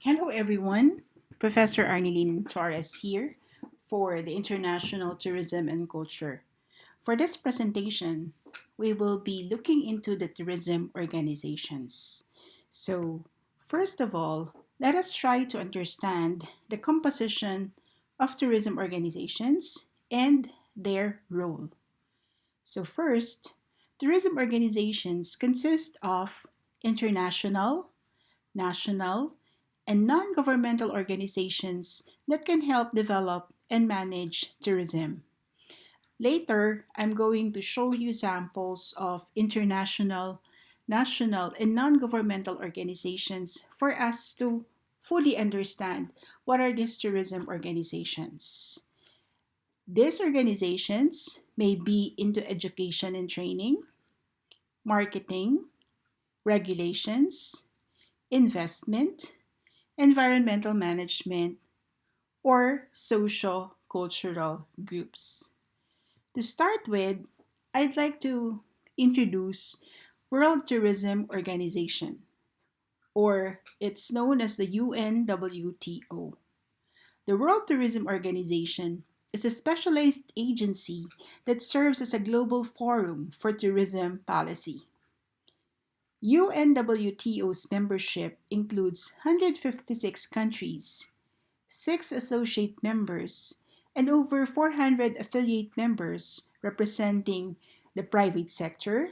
Hello, everyone. Professor Arnelin Torres here for the International Tourism and Culture. For this presentation, we will be looking into the tourism organizations. So, first of all, let us try to understand the composition of tourism organizations and their role. So, first, tourism organizations consist of international, national, and non governmental organizations that can help develop and manage tourism. Later, I'm going to show you samples of international, national, and non governmental organizations for us to fully understand what are these tourism organizations. These organizations may be into education and training, marketing, regulations, investment, environmental management, or social cultural groups. To start with, I'd like to introduce World Tourism Organization, or it's known as the UNWTO. The World Tourism Organization is a specialized agency that serves as a global forum for tourism policy. UNWTO's membership includes 156 countries, 6 associate members, and over 400 affiliate members representing the private sector,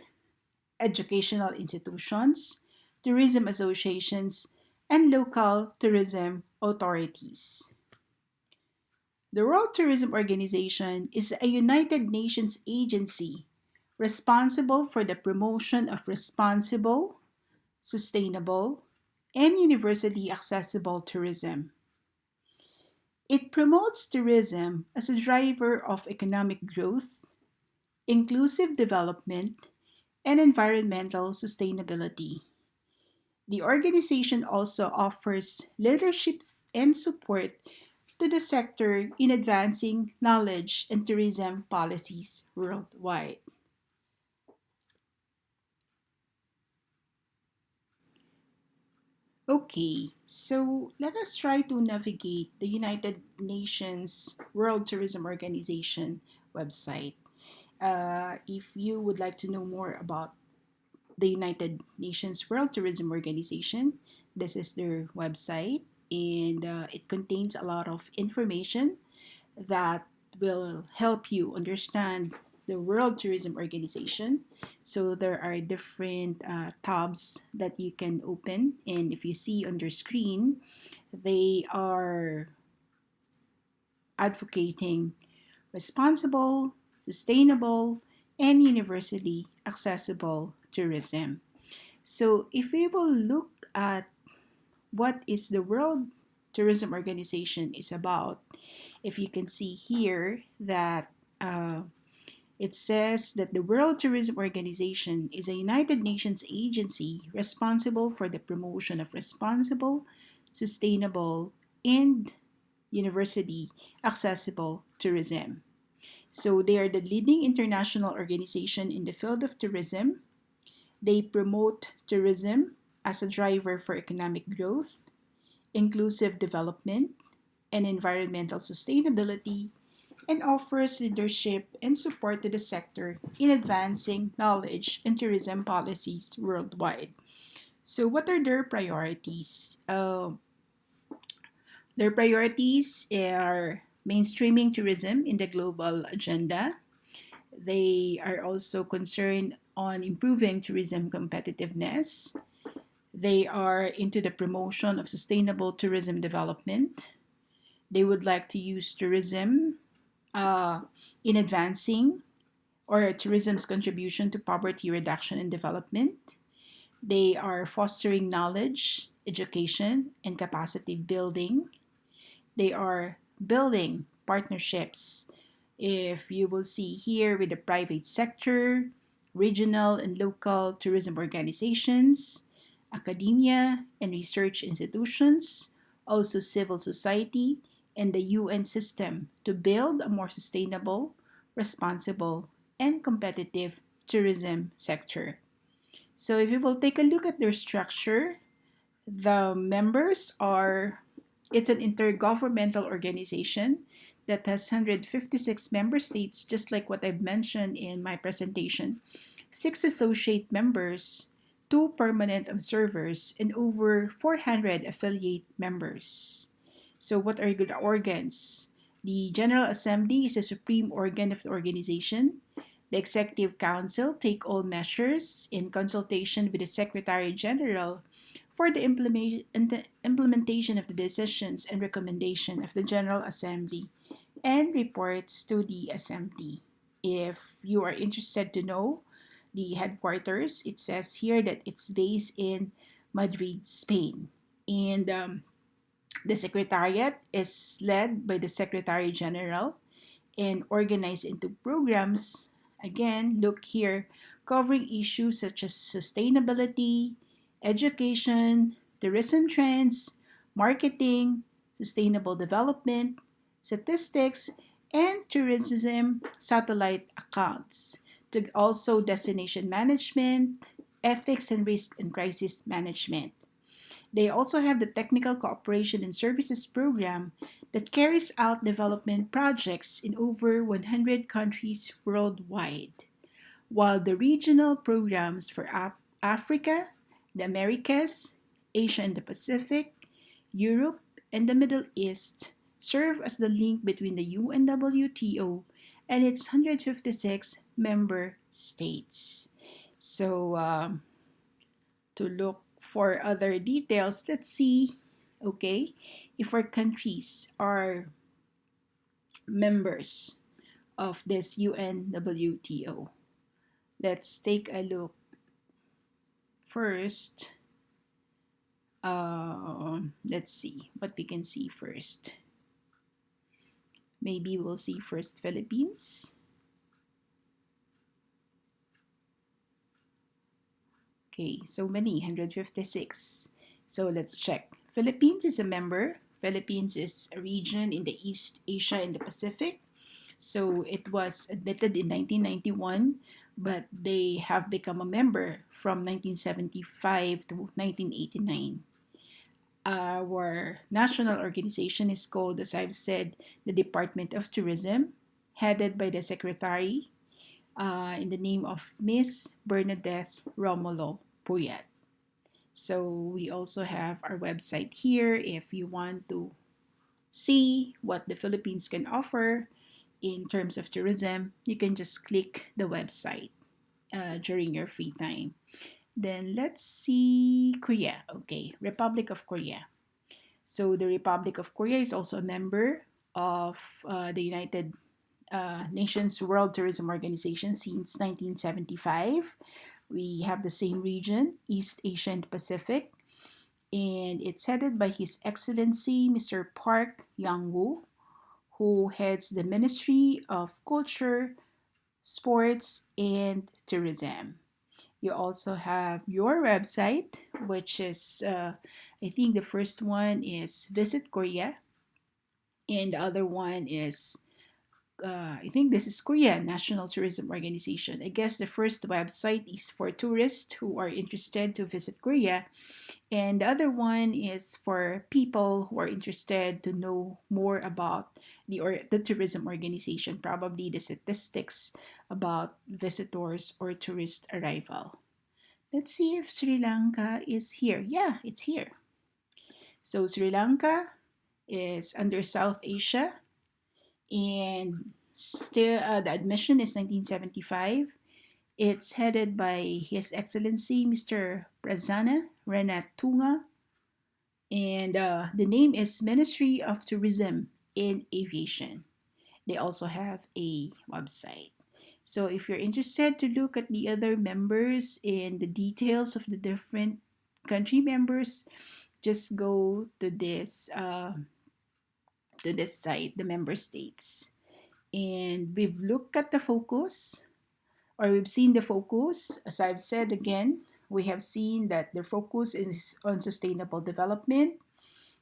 educational institutions, tourism associations, and local tourism authorities. The World Tourism Organization is a United Nations agency responsible for the promotion of responsible, sustainable, and universally accessible tourism. It promotes tourism as a driver of economic growth, inclusive development, and environmental sustainability. The organization also offers leadership and support to the sector in advancing knowledge and tourism policies worldwide. Okay, so let us try to navigate the United Nations World Tourism Organization website. If you would like to know more about the United Nations World Tourism Organization, this is their website, and it contains a lot of information that will help you understand the World Tourism Organization. So there are different tabs that you can open, and if you see on your screen, they are advocating responsible, sustainable, and universally accessible tourism. So, if we will look at what is the World Tourism Organization is about, if you can see here that it says that the World Tourism Organization is a United Nations agency responsible for the promotion of responsible, sustainable, and universally accessible tourism. So they are the leading international organization in the field of tourism. They promote tourism as a driver for economic growth, inclusive development, and environmental sustainability, and offers leadership and support to the sector in advancing knowledge and tourism policies worldwide. So, what are their priorities? Their priorities are mainstreaming tourism in the global agenda. They are also concerned on improving tourism competitiveness. They are into the promotion of sustainable tourism development. They would like to use tourism uh, in advancing or tourism's contribution to poverty reduction and development. They are fostering knowledge, education, and capacity building. They are building partnerships. If you will see here with the private sector, regional and local tourism organizations, academia and research institutions, also civil society, and the UN system to build a more sustainable, responsible, and competitive tourism sector. So if you will take a look at their structure, The members are, it's an intergovernmental organization that has 156 member states, just like what I've mentioned in my presentation, six associate members, two permanent observers, and over 400 affiliate members. So, what are the organs? The General Assembly is the supreme organ of the organization. The Executive Council take all measures in consultation with the Secretary General for the implementation of the decisions and recommendation of the General Assembly and reports to the Assembly. If you are interested to know the headquarters, it says here that it's based in Madrid, Spain. And the Secretariat is led by the Secretary General and organized into programs. Again, look here, covering issues such as sustainability, education, tourism trends, marketing, sustainable development, statistics, and tourism satellite accounts. To also destination management, ethics and risk and crisis management. They also have the Technical Cooperation and Services Program that carries out development projects in over 100 countries worldwide, while the regional programs for Africa, the Americas, Asia and the Pacific, Europe, and the Middle East serve as the link between the UNWTO and its 156 member states. So, to look for other details, let's see, okay, if our countries are members of this UNWTO. Let's take a look first. Let's see what we can see first. Maybe we'll see first Philippines. Okay, so many, 156. So let's check. Philippines is a member. Philippines is a region in the East Asia and the Pacific. So it was admitted in 1991, but they have become a member from 1975 to 1989. Our national organization is called, as I've said, the Department of Tourism, headed by the Secretary in the name of Miss Bernadette Romulo Puyat. So we also have our website here if you want to see what the Philippines can offer in terms of tourism. You can just click the website during your free time. Then let's see Korea. Okay, Republic of Korea. So the Republic of Korea is also a member of the United Nations World Tourism Organization since 1975. We have the same region, East Asia and Pacific, and it's headed by His Excellency Mr. Park Yang-woo, who heads the Ministry of Culture, Sports, and Tourism. You also have your website, which is, I think the first one is Visit Korea, and the other one is I think this is Korea National Tourism Organization. I guess the first website is for tourists who are interested to visit Korea, and the other one is for people who are interested to know more about the tourism organization, probably the statistics about visitors or tourist arrival. Let's see if Sri Lanka is here. Yeah, it's here. So Sri Lanka is under South Asia, and still the admission is 1975. It's headed by His Excellency Mr. Prazana Ranatunga, and the name is Ministry of Tourism and Aviation. They also have a website. So if you're interested to look at the other members and the details of the different country members, just go to this site, the member states. And we've looked at the focus, or we've seen the focus. As I've said again, we have seen that the focus is on sustainable development,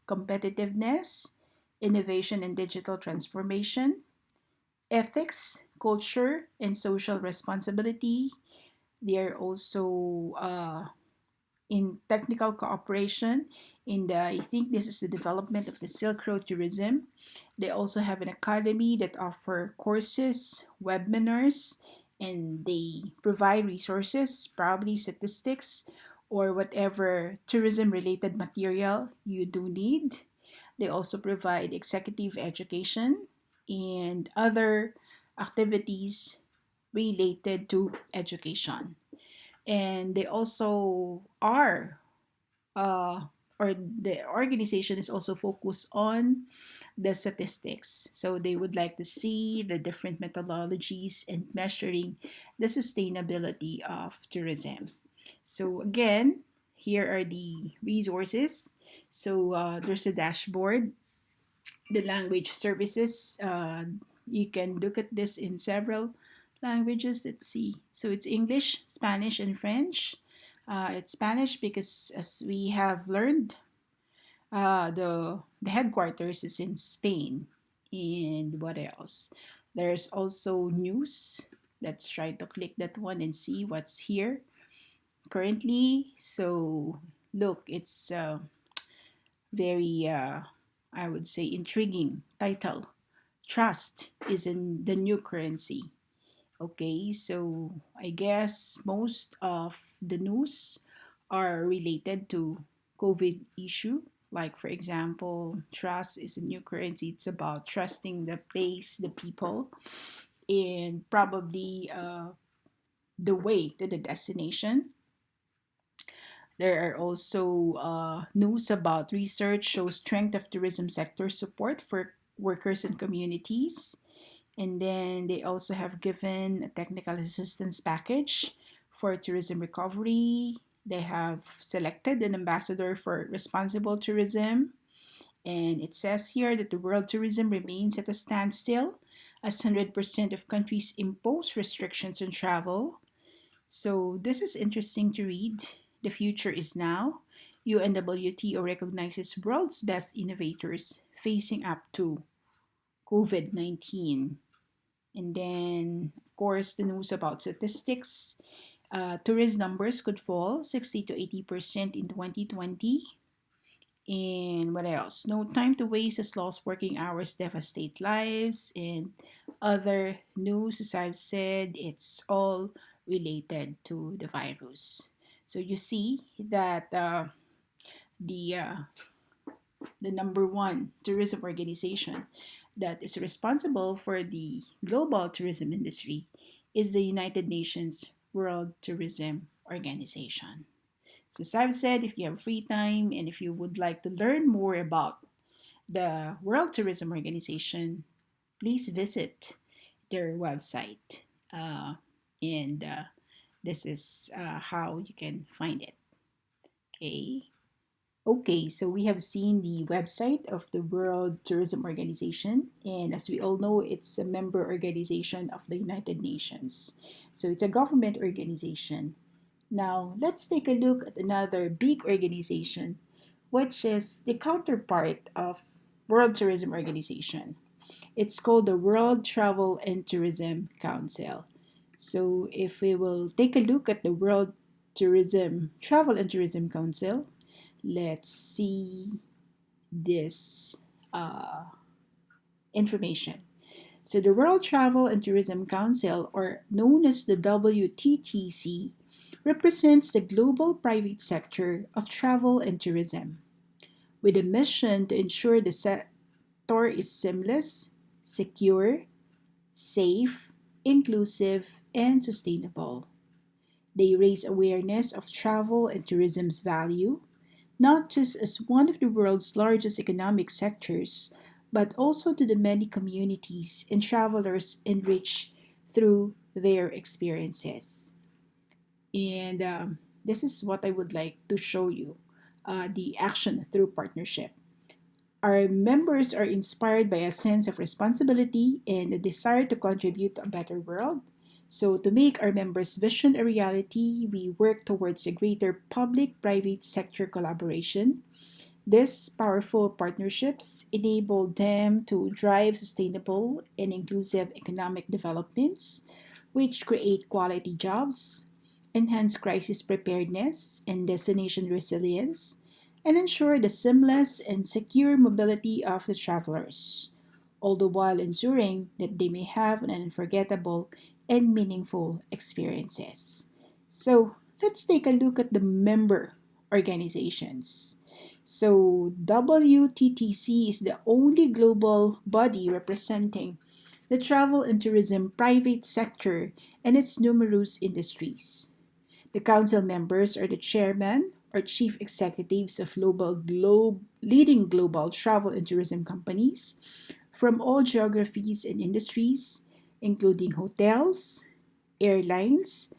competitiveness, innovation and digital transformation, ethics, culture, and social responsibility. They are also in technical cooperation. I think this is the development of the Silk Road tourism. They also have an academy that offer courses, webinars, and they provide resources, probably statistics, or whatever tourism related material you do need. They also provide executive education and other activities related to education. And they also are, or the organization is also focused on the statistics. So they would like to see the different methodologies and measuring the sustainability of tourism. So again, here are the resources. So there's a dashboard, the language services. You can look at this in several languages. Let's see. So it's English, Spanish, and French. It's Spanish because, as we have learned, the headquarters is in Spain. And what else? There's also news. Let's try to click that one and see what's here currently. So look, it's very, I would say, intriguing title. Trust is in the new currency. Okay, so I guess most of the news are related to COVID issue. Like for example, trust is a new currency. It's about trusting the place, the people, and probably the way to the destination. There are also news about research shows strength of tourism sector support for workers and communities. And then they also have given a technical assistance package for tourism recovery. They have selected an ambassador for responsible tourism. And it says here that the world tourism remains at a standstill as 100% of countries impose restrictions on travel. So this is interesting to read. The future is now. UNWTO recognizes world's best innovators facing up to COVID-19. And then, of course, the news about statistics. Tourist numbers could fall 60 to 80% in 2020. And what else? No time to waste as lost working hours devastate lives. And other news, as I've said, it's all related to the virus. So you see that the uh, the number one tourism organization that is responsible for the global tourism industry is the United Nations World Tourism Organization. So, as I've said, if you have free time and if you would like to learn more about the World Tourism Organization, please visit their website. And This is how you can find it. Okay. Okay, so we have seen the website of the World Tourism Organization, and as we all know, it's a member organization of the United Nations. So it's a government organization. Now, let's take a look at another big organization, which is the counterpart of World Tourism Organization. It's called the World Travel and Tourism Council. So if we will take a look at the World Tourism Travel and Tourism Council, let's see this uh, information. So, the World Travel and Tourism Council, or known as the WTTC, represents the global private sector of travel and tourism, with a mission to ensure the sector is seamless, secure, safe, inclusive, and sustainable. They raise awareness of travel and tourism's value, not just as one of the world's largest economic sectors, but also to the many communities and travelers enriched through their experiences. And This is what I would like to show you, the action through partnership. Our members are inspired by a sense of responsibility and a desire to contribute to a better world. So, to make our members' vision a reality, we work towards a greater public private sector collaboration. These powerful partnerships enable them to drive sustainable and inclusive economic developments, which create quality jobs, enhance crisis preparedness and destination resilience, and ensure the seamless and secure mobility of the travelers, all the while ensuring that they may have an unforgettable and meaningful experiences. So let's take a look at the member organizations. So WTTC is the only global body representing the travel and tourism private sector and its numerous industries. The council members are the chairman or chief executives of leading global travel and tourism companies from all geographies and industries, including hotels, airlines,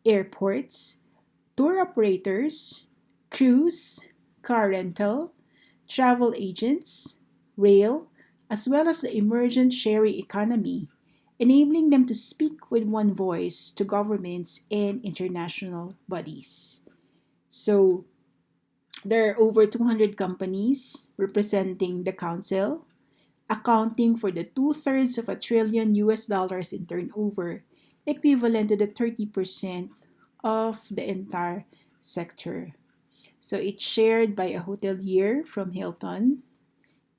airports, tour operators, cruise, car rental, travel agents, rail, as well as the emergent sharing economy, enabling them to speak with one voice to governments and international bodies. So, there are over 200 companies representing the council, accounting for the two-thirds of $1 trillion in turnover, equivalent to the 30% of the entire sector. So it's shared by a hotelier from Hilton,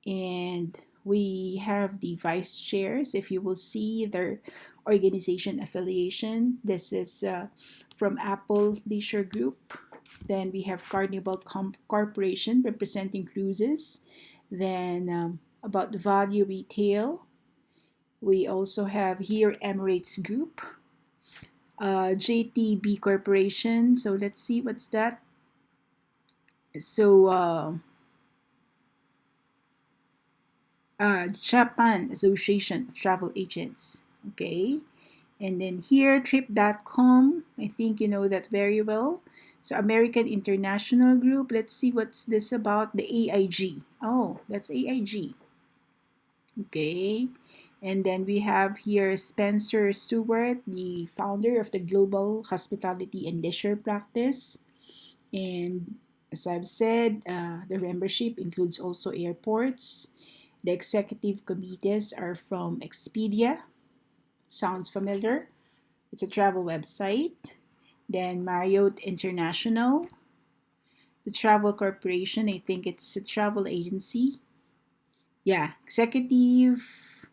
and we have the vice chairs. If you will see their organization affiliation, this is from Apple Leisure Group. Then we have Carnival Corporation representing cruises. Then about value retail, we also have here Emirates Group, JTB Corporation. So let's see what's that. So Japan Association of Travel Agents. Okay. And then here, trip.com. I think you know that very well. So American International Group. Let's see what's this about. The AIG. Oh, that's AIG. Okay. And then we have here Spencer Stewart, the founder of the Global Hospitality and Leisure Practice. And as I've said, the membership includes also airports. The executive committees are from Expedia. Sounds familiar? It's a travel website. Then Marriott International. The Travel Corporation, I think it's a travel agency. Yeah, executive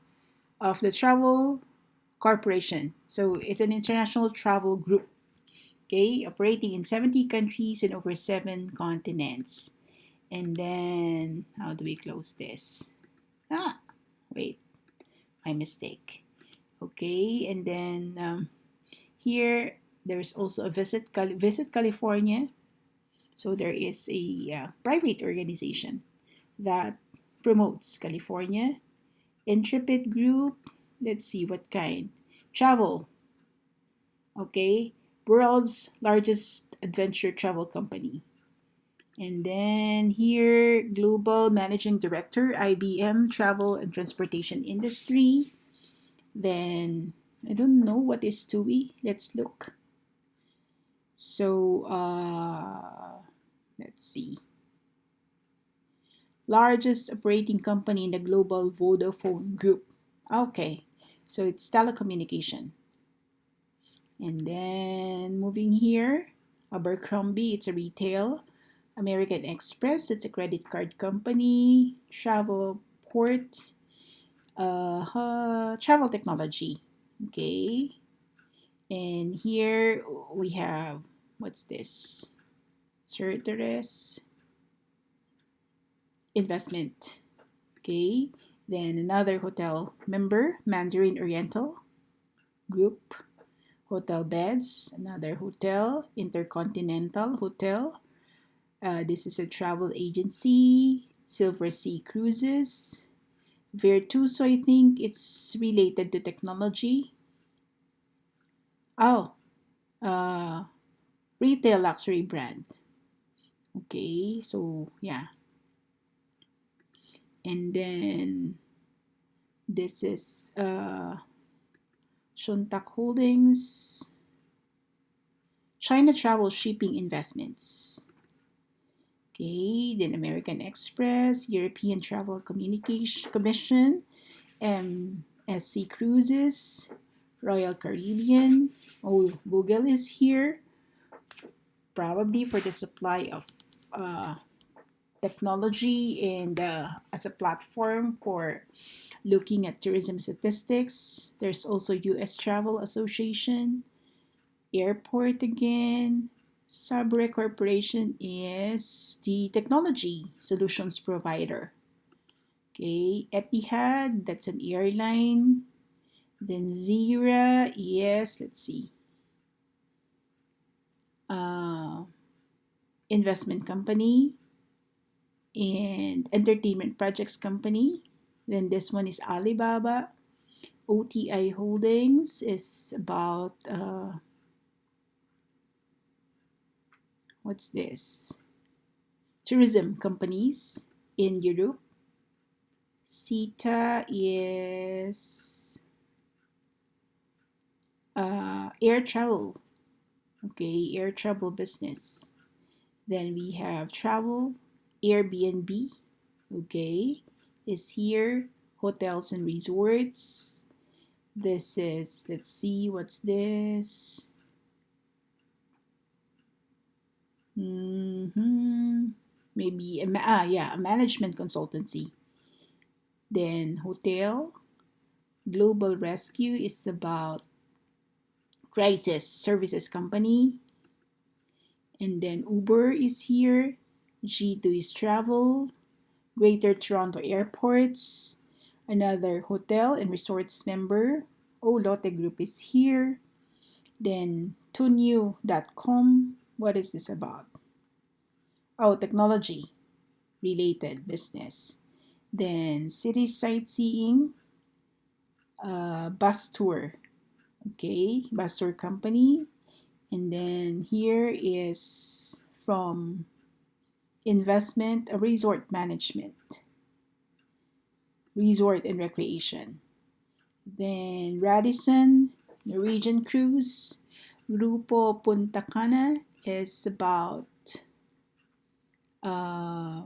of the Travel Corporation. So it's an international travel group, okay, operating in 70 countries and over 7 continents. And then, how do we close this? Ah, wait, my mistake. Okay, and then here there's also a Visit California. So there is a private organization that promotes California. Intrepid Group. Let's see what kind. Travel. Okay, world's largest adventure travel company. And then here, Global Managing Director, IBM Travel and Transportation Industry. Then, I don't know what is TUI. Let's look. So, let's see. Largest operating company in the global Vodafone Group. Okay, so it's telecommunication. And then moving here, Abercrombie, it's a retail. American Express, it's a credit card company. Travelport, travel technology. Okay. And here we have, what's this? Certeres Investment. Okay. Then another hotel member, Mandarin Oriental Group. Hotel Beds, another hotel, Intercontinental Hotel. This is a travel agency. Silver Sea Cruises. Virtuoso, I think it's related to technology. Oh, uh, retail luxury brand. Okay, so yeah. And then this is Shuntak Holdings, China Travel Shipping Investments. Okay, then American Express, European Travel Communication Commission, MSC Cruises, Royal Caribbean. Oh, Google is here. probably for the supply of uh, technology and as a platform for looking at tourism statistics. There's also US Travel Association, airport again. Sabre Corporation is the technology solutions provider. Okay, Etihad, that's an airline. Then Zira, yes, let's see. Uh, Investment company and entertainment projects company. Then this one is Alibaba. OTI Holdings is about what's this? Tourism companies in Europe. Sita is air travel. Okay, air travel business. Then we have travel, Airbnb. Okay, is here. Hotels and resorts. This is, let's see, what's this? Mm-hmm. Maybe, yeah, a management consultancy. Then hotel, Global Rescue is about crisis services company. And then Uber is here. G2 is travel. Greater Toronto Airports. Another hotel and resorts member. Oh, Lotte Group is here. Then Tunew.com. What is this about? Oh, technology related business. Then city sightseeing, bus tour. Okay, bus tour company. And then here is from investment, resort management, resort and recreation. Then Radisson, Norwegian Cruise, Grupo Punta Cana is about uh,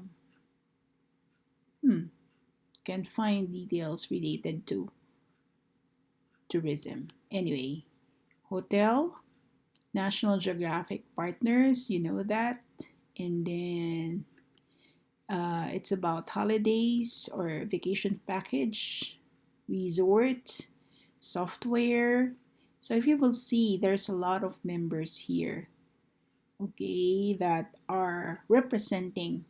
hmm, can find details related to tourism. Anyway, hotel, National Geographic Partners, you know that. And then it's about holidays or vacation package, resort, software. So if you will see, there's a lot of members here, okay, that are representing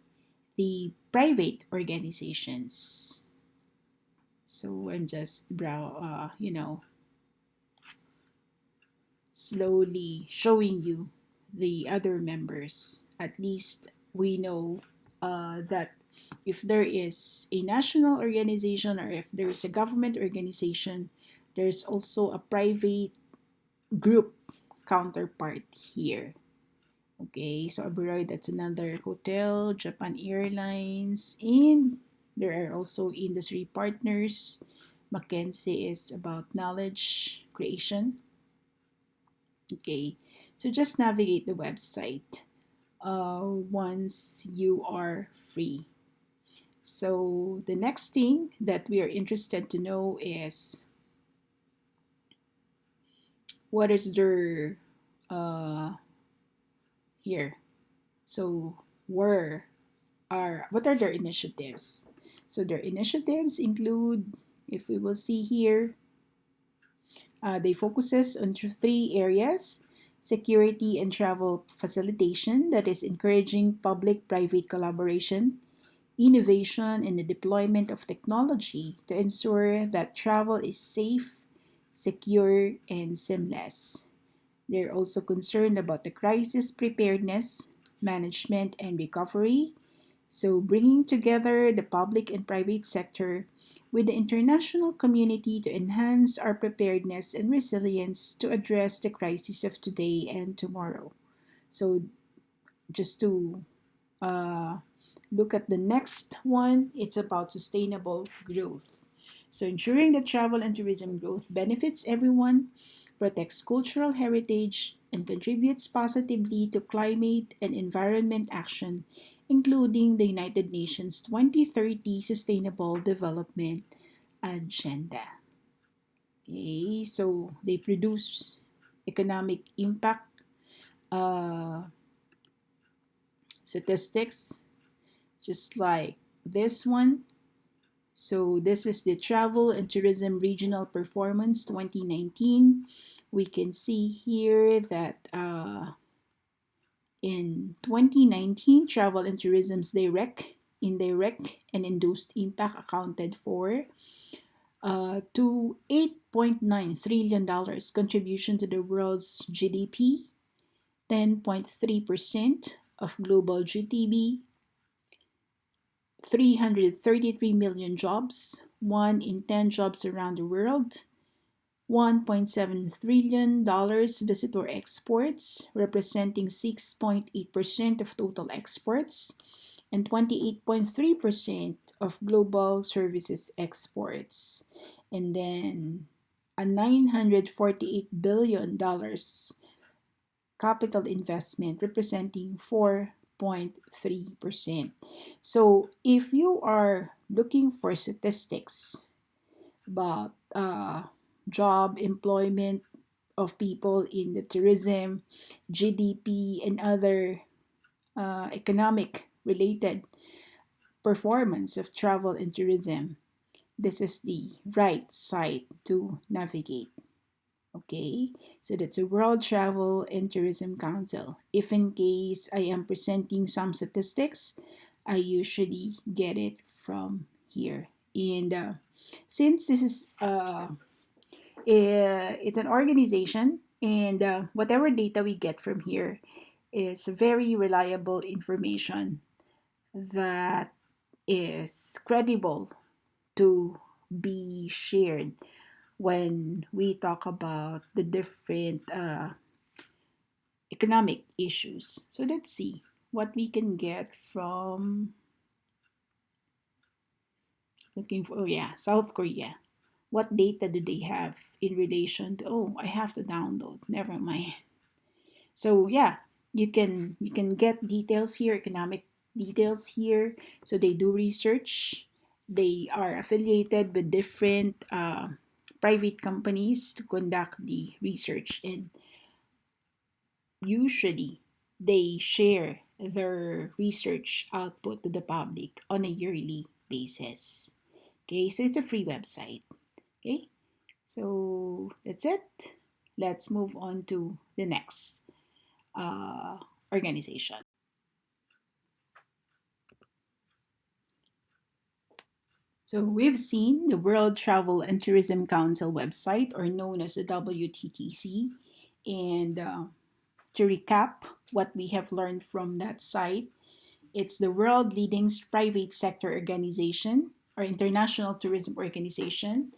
the private organizations. So I'm just slowly showing you the other members. At least we know that if there is a national organization or if there is a government organization, there's also a private group counterpart here. Okay, so abroad, that's another hotel, Japan Airlines, and there are also industry partners. Mackenzie is about knowledge creation. Okay, so just navigate the website once you are free. So the next thing that we are interested to know is what is their uh, here. So where what are their initiatives? So their initiatives include, if we will see here, they focuses on three areas: security and travel facilitation, that is encouraging public-private collaboration; innovation in the deployment of technology to ensure that travel is safe, secure, and seamless. They're also concerned about the crisis preparedness, management, and recovery. So, bringing together the public and private sector with the international community to enhance our preparedness and resilience to address the crises of today and tomorrow. So, just to uh, look at the next one, it's about sustainable growth. So, ensuring that travel and tourism growth benefits everyone, protects cultural heritage, and contributes positively to climate and environment action, including the United Nations 2030 Sustainable Development Agenda. Okay, so they produce economic impact, uh, statistics, just like this one. So this is the Travel and Tourism Regional Performance 2019. We can see here that in 2019, travel and tourism's direct, indirect, and induced impact accounted for to $8.9 trillion contribution to the world's GDP, 10.3% of global GDP, 333 million jobs, 1 in 10 jobs around the world, $1.7 trillion visitor exports, representing 6.8% of total exports, and 28.3% of global services exports. And then a $948 billion capital investment, representing 4.3%. So if you are looking for statistics about job employment of people in the tourism, GDP, and other economic related performance of travel and tourism, this is the right site to navigate. Okay, so that's a World Travel and Tourism Council. If in case I am presenting some statistics, I usually get it from here. And since this is it's an organization, and whatever data we get from here is very reliable information that is credible to be shared when we talk about the different economic issues. So let's see what we can get from looking for, oh yeah, South Korea. What data do they have in relation to, oh, I have to download, never mind. So yeah, you can get details here, economic details here. So they do research. They are affiliated with different private companies to conduct the research, and usually they share their research output to the public on a yearly basis. Okay, so it's a free website. Okay, so that's it. Let's move on to the next uh, organization. So we've seen the World Travel and Tourism Council website, or known as the WTTC. And to recap what we have learned from that site, it's the world leading private sector organization or international tourism organization,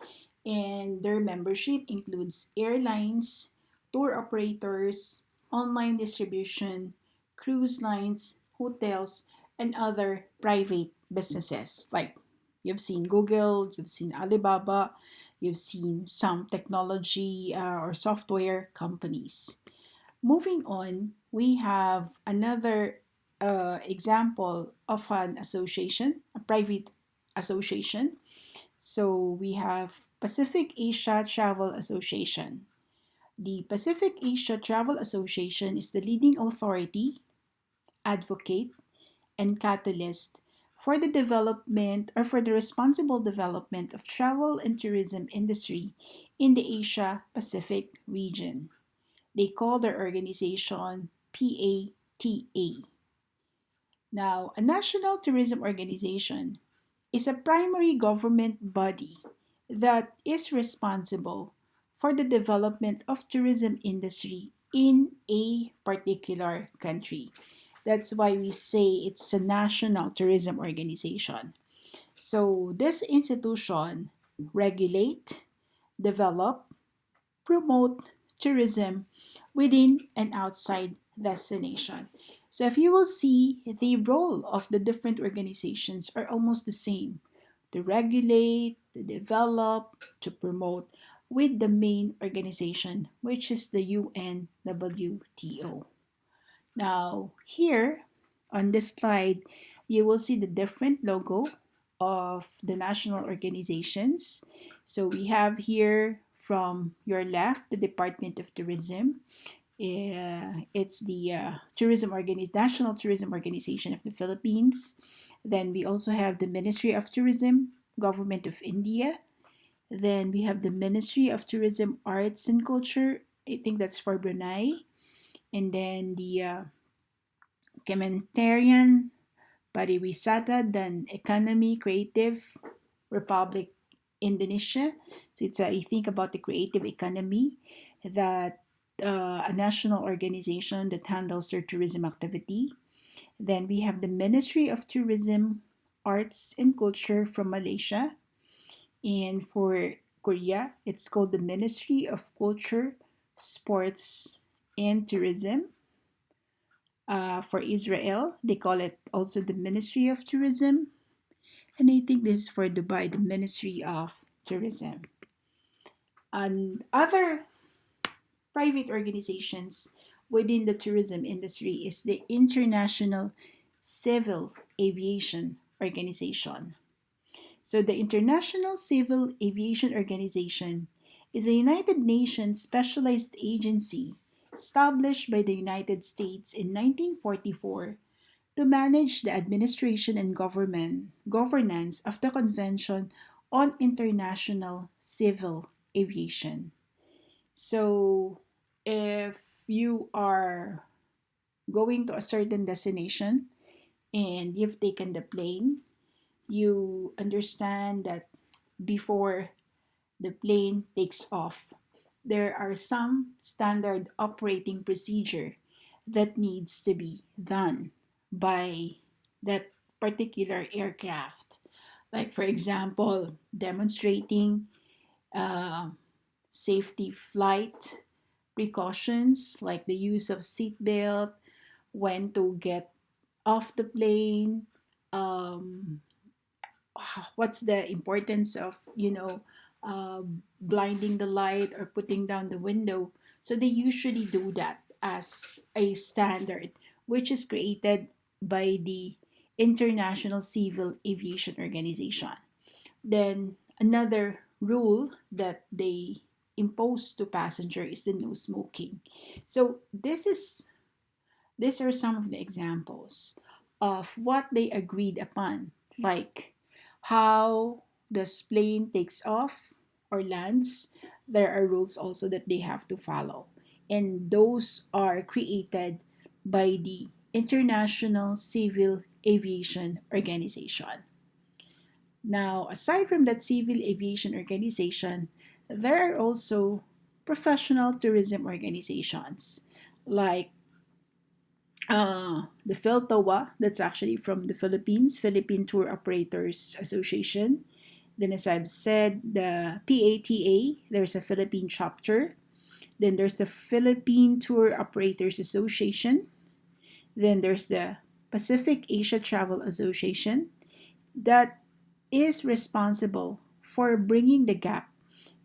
and their membership includes airlines, tour operators, online distribution, cruise lines, hotels, and other private businesses. Like you've seen Google, you've seen Alibaba, you've seen some technology or software companies. Moving on, we have another example of an association, a private association. So we have Pacific Asia Travel Association. The Pacific Asia Travel Association is the leading authority, advocate, and catalyst for the development or for the responsible development of travel and tourism industry in the Asia Pacific region. They call their organization PATA. Now, a national tourism organization is a primary government body that is responsible for the development of tourism industry in a particular country. That's why we say it's a national tourism organization. So this institution regulate, develop, promote tourism within and outside destination. So if you will see, the role of the different organizations are almost the same: to regulate, to develop, to promote, with the main organization, which is the UNWTO. Now, here on this slide, you will see the different logo of the national organizations. So we have here from your left the Department of Tourism, It's the National Tourism Organization of the Philippines. Then we also have the Ministry of Tourism, Government of India. Then we have the Ministry of Tourism, Arts and Culture. I think that's for Brunei. And then the Kementerian Pariwisata dan Economy Creative Republic Indonesia. So you think about the creative economy, that a national organization that handles their tourism activity. Then we have the Ministry of Tourism, Arts and Culture from Malaysia. And for Korea, it's called the Ministry of Culture, Sports and Tourism. For Israel, they call it also the Ministry of Tourism. And I think this is for Dubai, the Ministry of Tourism. And other private organizations within the tourism industry is the International Civil Aviation Organization. So, the International Civil Aviation Organization is a United Nations specialized agency established by the United States in 1944 to manage the administration and governance of the Convention on International Civil Aviation. So, if you are going to a certain destination and you've taken the plane, you understand that before the plane takes off, there are some standard operating procedure that needs to be done by that particular aircraft. Like, for example, demonstrating uh, safety flight precautions like the use of seatbelt, when to get off the plane, um, what's the importance of uh, blinding the light or putting down the window. So they usually do that as a standard, which is created by the International Civil Aviation Organization. Then another rule that they impose to passenger is the no smoking. So these are some of the examples of what they agreed upon, like how the plane takes off or lands. There are rules also that they have to follow, and those are created by the International Civil Aviation Organization. Now, aside from that civil aviation organization, there are also professional tourism organizations like the PhilToa, that's actually from the Philippines, Philippine Tour Operators Association. Then, as I've said, the PATA, there's a Philippine chapter. Then there's the Philippine Tour Operators Association. Then there's the Pacific Asia Travel Association that is responsible for bringing the gap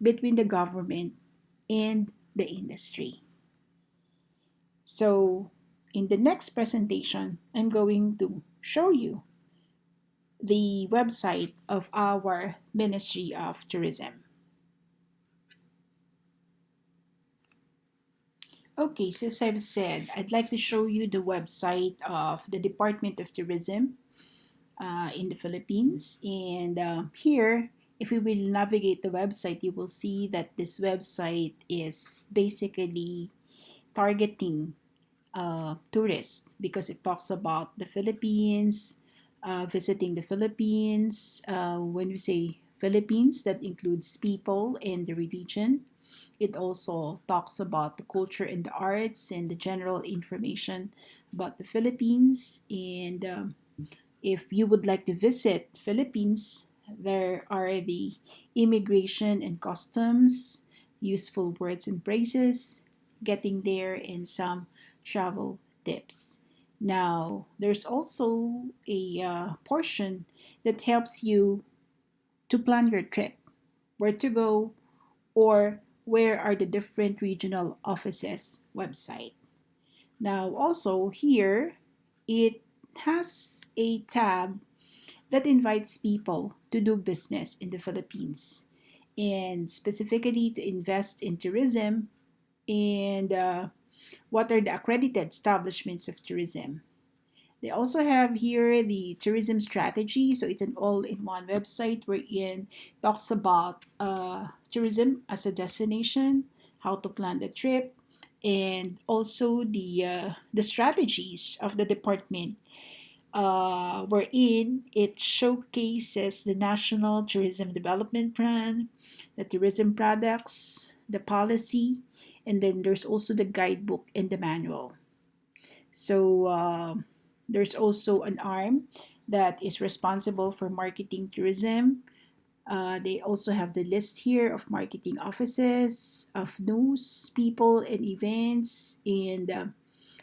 between the government and the industry. So, in the next presentation, I'm going to show you the website of our Ministry of Tourism. Okay, so as I've said, I'd like to show you the website of the Department of Tourism in the Philippines. And here, if we will navigate the website, you will see that this website is basically targeting tourists because it talks about the Philippines, visiting the Philippines. When we say Philippines, that includes people and the religion. It also talks about the culture and the arts and the general information about the Philippines. And if you would like to visit Philippines, there are the immigration and customs, useful words and phrases, getting there, and some travel tips. Now, there's also a portion that helps you to plan your trip, where to go, or where are the different regional offices website. Now, also here, it has a tab that invites people to do business in the Philippines and specifically to invest in tourism and What are the accredited establishments of tourism? They also have here the tourism strategy. So it's an all-in-one website wherein talks about tourism as a destination, how to plan the trip, and also the strategies of the department. Wherein it showcases the National Tourism Development Plan, the tourism products, the policy, and then there's also the guidebook and the manual. So there's also an arm that is responsible for marketing tourism. They also have the list here of marketing offices, of news, people, and events. And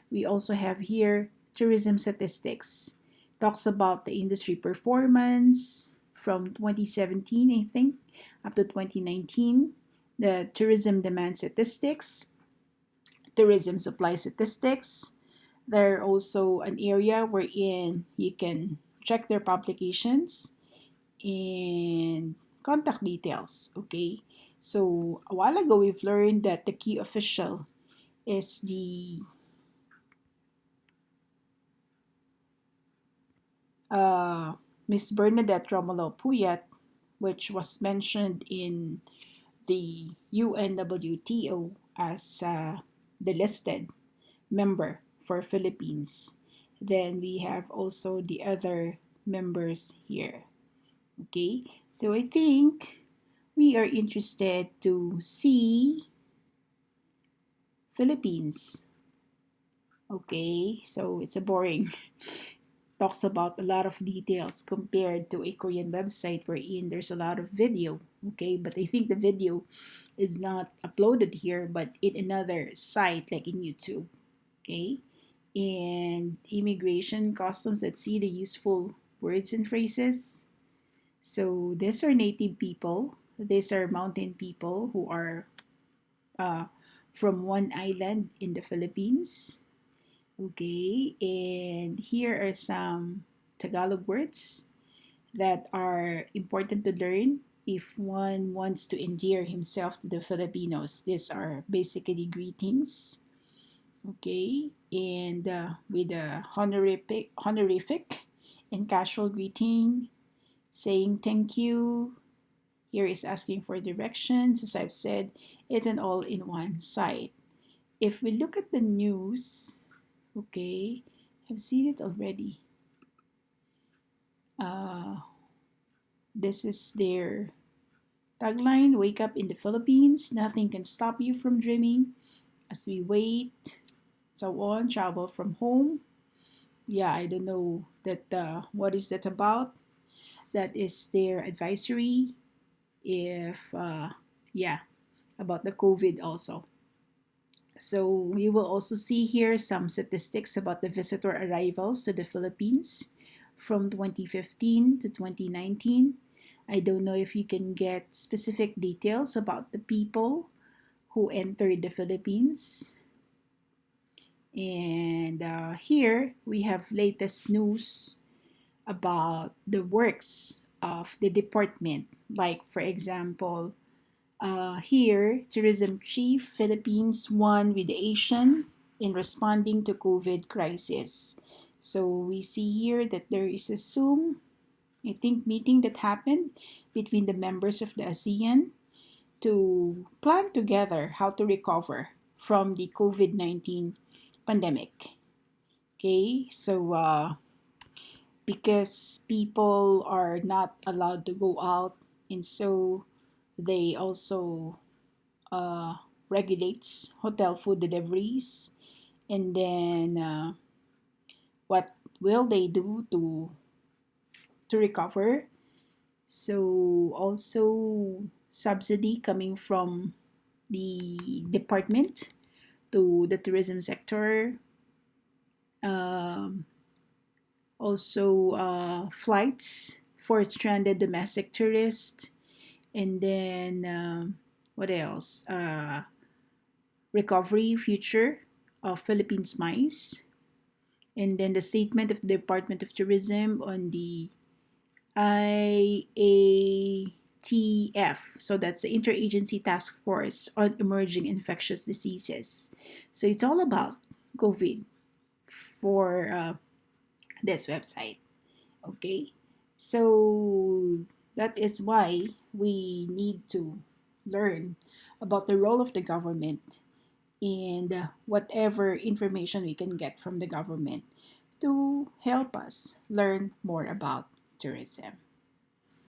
we also have here tourism statistics. Talks about the industry performance from 2017, I think, up to 2019. The tourism demand statistics, tourism supply statistics. They're also an area wherein you can check their publications and contact details. Okay, so a while ago we've learned that the key official is the uh, Miss Bernadette Romulo Puyat, which was mentioned in the UNWTO as the listed member for Philippines. Then we have also the other members here. Okay, so I think we are interested to see Philippines. Okay, so it's a boring. Talks about a lot of details compared to a Korean website wherein there's a lot of video. Okay, but I think the video is not uploaded here, but in another site like in YouTube. Okay, and immigration customs. Let's see the useful words and phrases. So these are native people. These are mountain people who are uh, from one island in the Philippines. Okay, and here are some Tagalog words that are important to learn if one wants to endear himself to the Filipinos. These are basically greetings. Okay, and with a honorific and casual greeting, saying thank you. Here is asking for directions. As I've said, it's an all in one site. If we look at the news, okay, I've seen it already. Uh, this is their tagline: Wake up in the Philippines, nothing can stop you from dreaming. As we wait, so on, travel from home. Yeah, I don't know that what is that about. That is their advisory. If yeah, about the COVID also. So we will also see here some statistics about the visitor arrivals to the Philippines from 2015 to 2019. I don't know if you can get specific details about the people who entered the Philippines. And here we have latest news about the works of the department. Like, for example, here, Tourism Chief Philippines won with the Asian in responding to COVID crisis. So we see here that there is a Zoom, I think, meeting that happened between the members of the ASEAN to plan together how to recover from the COVID-19 pandemic. Okay, so because people are not allowed to go out, and so they also uh, regulates hotel food deliveries, and then what will they do to recover? So also subsidy coming from the department to the tourism sector, um, also flights for stranded domestic tourists, and then what else? Recovery future of Philippines mines, and then the statement of the Department of Tourism on the IATA ITF. So that's the Interagency Task Force on Emerging Infectious Diseases. So it's all about COVID for this website. Okay. So that is why we need to learn about the role of the government and whatever information we can get from the government to help us learn more about tourism.